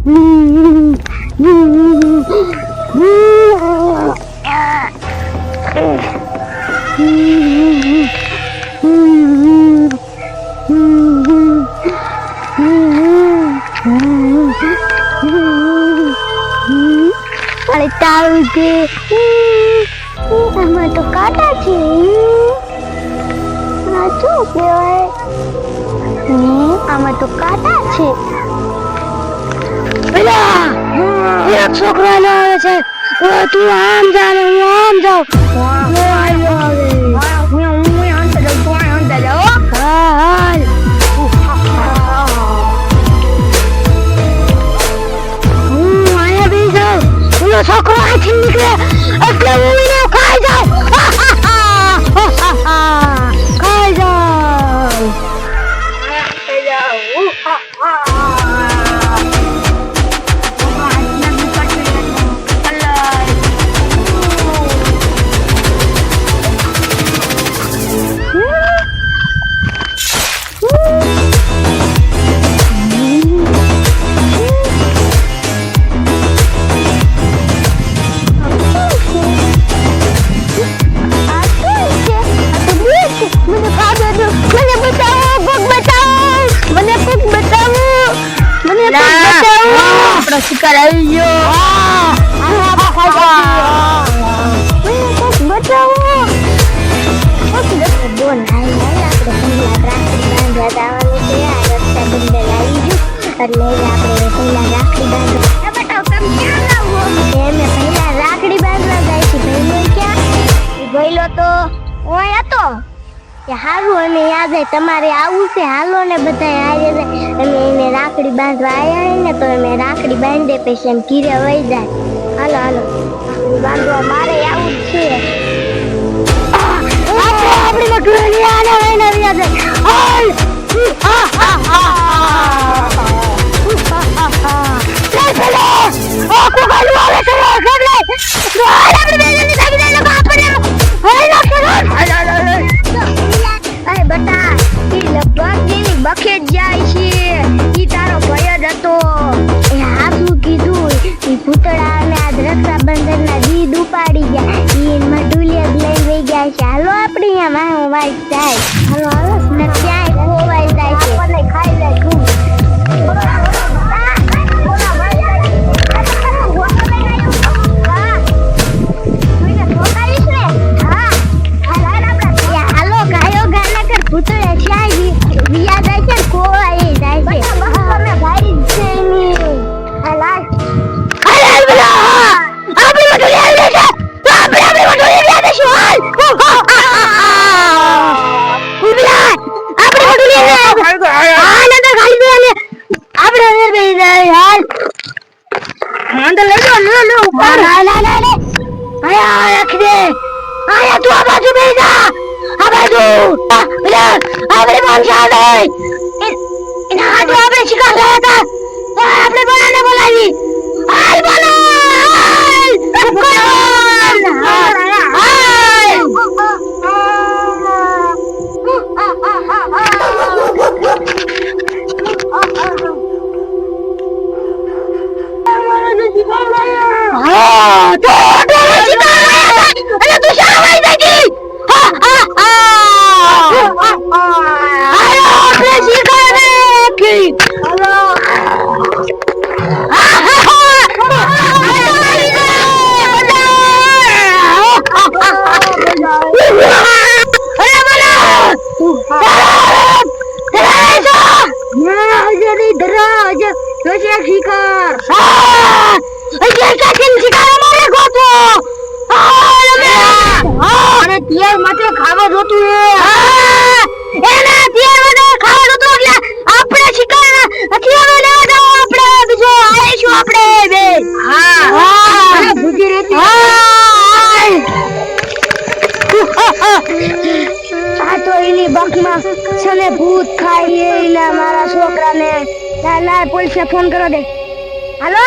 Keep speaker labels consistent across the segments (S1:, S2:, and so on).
S1: અરે તારું છે આમાં તો કાંટા છે. આ શું કહેવાય? આમાં તો કાંટા છે. પેલા એક છોકરો આવે છે. તું આમ જા ને હું આમ જાઉં. છોકરો આથી નીકળે એટલે હું એને ખાઈ જાઉં. ખાઈ જાઉં. શિકાર આવી ગયો. રાખડી બાંધવા જાય છે. ભઈલો તો ઓય હતો હારું અમે યાદ હે તમારે આવું છે હાલો ને બધા હારે અમે એને રાખડી બાંધવા આવ્યા ને તો અમે રાખડી બાંધે પછી એમ કીરે વહી જાય. હાલો હાલો રાખડી બાંધવા મારે આવું જ છે. આપણી મટુરી આને વહીને રહ્યા છે. બખેજ જાય છે. ઈ તારો ભય જ હતો. એ હાસુ કીધું ઈ ભૂતળા ને આજ રક્ષાબંધન ના દીદ ઉપાડી ગયા. ઈ મટુલિયા લઈ વઈ ગયા છે. હાલો આપણે અહીંયા હું વાઈટ જાય. હાલો હાલો ને ક્યાંય ખોવાઈ જાય છે. આપણને ખાઈ જાય તું. ભૂતળા ક્યાંય વિયા જાય છે ખોવાઈ જાય છે. અમે ભાઈ છે ની હાલા આપણી મટુલી આવી છે. તો આપણે મટુલી લઈ આવીશું. હાલ ઉબલા આપણે મટુલી લઈ હાલ અંદર ખાલી દે ને આપણે અંદર બેસી જાય. હાલ અંદર લઈ લો લો ઉપર. ના આયા રાખી દે. આયા તું આ બાજુ બેસી જા. આ બાજુ આપણે માણસા નહીં એના હાથે આપણે શિકાર થયા હતા. આપણે બોલાને બોલાવી. હાલ બોલો ખાવા જોતું એના ખાવા જોતું એટલે આપણે શિકાર નથી હવે લેવા જાવ. આપણે બીજો આવીશું આપણે બે. હા ભૂજી રહેતી. આ તો એની બખમાં છને ભૂત ખાઈ એના મારા છોકરાને. ના પોલીસને ફોન કરો દે. હાલો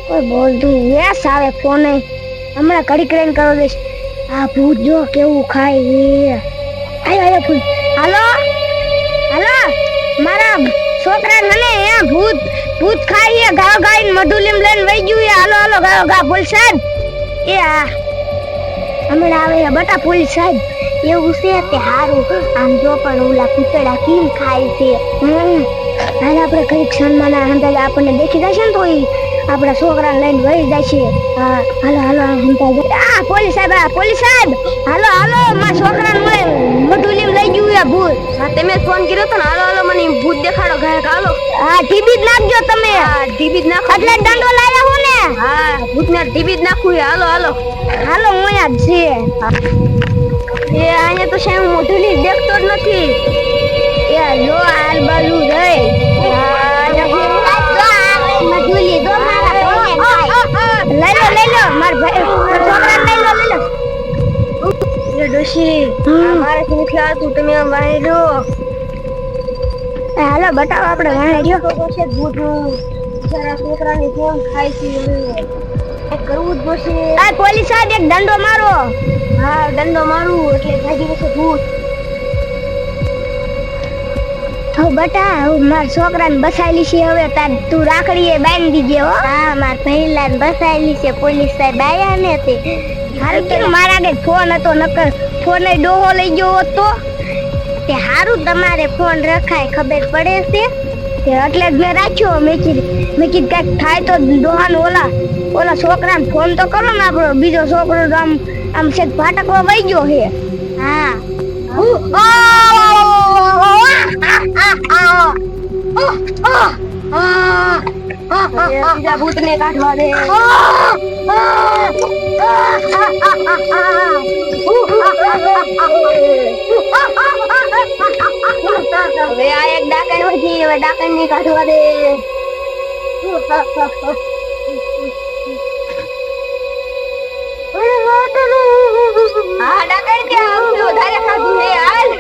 S1: કોઈ બોલતું યસ આવે ફોન હમણાં ઘડી કરીને કરો દઈશ. આ ભૂત જો કેવું ખાય. આયો ફૂલ. હાલો હાલો મારા છોકરા મને ભૂત મઢુલીમ લઈને વઈ ગયું. હાલો હાલો ગાયો ગા પોલીસ સાહેબ. એ આ હમણાં આવે બટા પોલીસ સાહેબ. એવું છે તે હારું. આમ જો પણ ઓલા કૂતરા કેમ ખાય છે. હાલ આપણે કઈક સન્માન અંદાજ આપણને દેખી જશે ને તો આપણા છોકરાને લઈને વહી જાય છે. હા હાલો હાલો આ પોલીસ સાહેબ હાલો હાલો મારા છોકરાને મઢુલીમ લઈ ગયું ભૂત. હા તમે ફોન કર્યો તો ને. હાલો હાલો મને ભૂત દેખાડો ગાયક. હાલો હા ટીબી જ નાખજો તમે. હા ટીબી જ નાખો એટલે દંડો લાયા હું ને. હા ભૂતને ટીબી જ નાખું. હાલો હાલો હાલો હું અહીંયા જ છે. એ અહીંયા તો સાહેબ મઢુલી દેખતો જ નથી. એ લો હાલ બાજુ રહી. મઢુલી દો મારા લઈ લો માર ભાઈ છોકરાને લઈ લો. એ ડોશી મારાથી નથી આવતું તમે વાહી લો. હાલો બતાવો આપણે વાહી રહ્યો તો છે ભૂત જરા છોકરાને કેમ ખાય છે એ કરવું જ જોશે. આ પોલીસ સાહેબ એક દંડો મારો. હા દંડો મારું એટલે ભાગી જશે ભૂત. હો બટા માર છોકરાને બસાયેલી છે. હવે તાર તું રાખડીએ બાંધી દીજે હો. હા માર પહેલાને બસાયેલી છે. પોલીસ સાહેબ આયા ને તે હારું કે મારા આગળ ફોન હતો નકર ફોન એ ડોહો લઈ ગયો હોત તો તે હારું તમારે ફોન રખાય ખબર પડે છે તે એટલે જ મેં રાખ્યો. મેં કીધું કઈક થાય તો ડોહાને ઓલા છોકરાને ફોન તો કરો ને. આપણો બીજો છોકરો આમ છે ભાટકવા વઈ ગયો છે. હા બીજા ભૂતને કાઢવા દે. હવે આ એક ડાકણ વધી. હવે ડાકણ ને કાઢવા દે. હા ડાકણ કે વધારે ખાધું છે હાલ.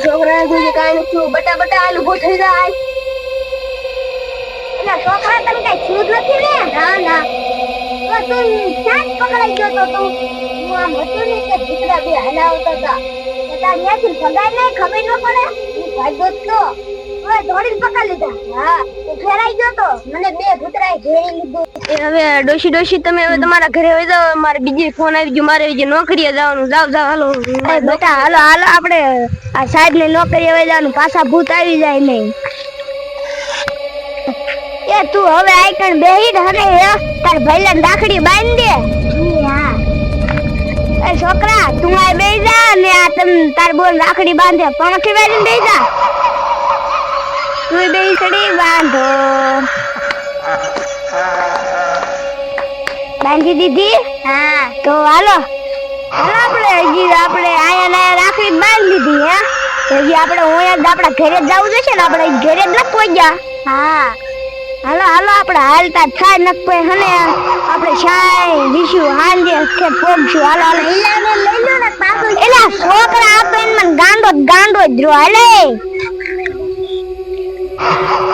S1: છોકરા કાઈ નથી. બટા હાલ ઉભો થઈ જાય. એટલે છોકરા તને કઈ છૂટ નથી ને. ના તો તું ક્યાં પકડાઈ ગયો તો તું. હું આમ હતું ને કે દીકરા બે હલાવતા હતા તો તાર ત્યાંથી ભગાય નહીં ખબર ન પડે. હું ભાગ્યો તો હવે દોડીને પકડી લીધા. હા તું ફેરાઈ ગયો તો મને બે ભૂતરાએ ઘેરી લીધું. એ હવે ડોશી તમે હવે તમારા ઘરે વઈ જાવ. મારે બીજી ફોન આવી ગયો. મારે બીજી નોકરીએ જવાનું. જાવ હાલો બેટા હાલો આપણે આ સાહેબ ને નોકરીએ વઈ જવાનું. પાછા ભૂત આવી જાય નહીં. એ તું હવે આઈકણ બેહી અને તાર ભઈલાને રાખડી બાંધી દે. હા એ છોકરા તું આ બેહી જા ને આ તાર બોન રાખડી બાંધે પંખી બાંધીને બેહી જા. તું બેહી ચડી બાંધો. બાંધી દીધી. હા તો હાલો આપણે આયા રાખડી બાંધી દીધી. હે હજી આપણે આપણા ઘરે જ જવું જશે ને. આપણે ઘરે જ ન પહોંચ્યા. હા હાલો આપણે હાલતા થાય ન કોઈ હને આપણે શાય દીશું હાંજે કે પોગશું. હાલો ઈલાને લઈ લો ને પાછો. એલા છોકરા આપે મને ગાંડો જ રહ્યો. હાલે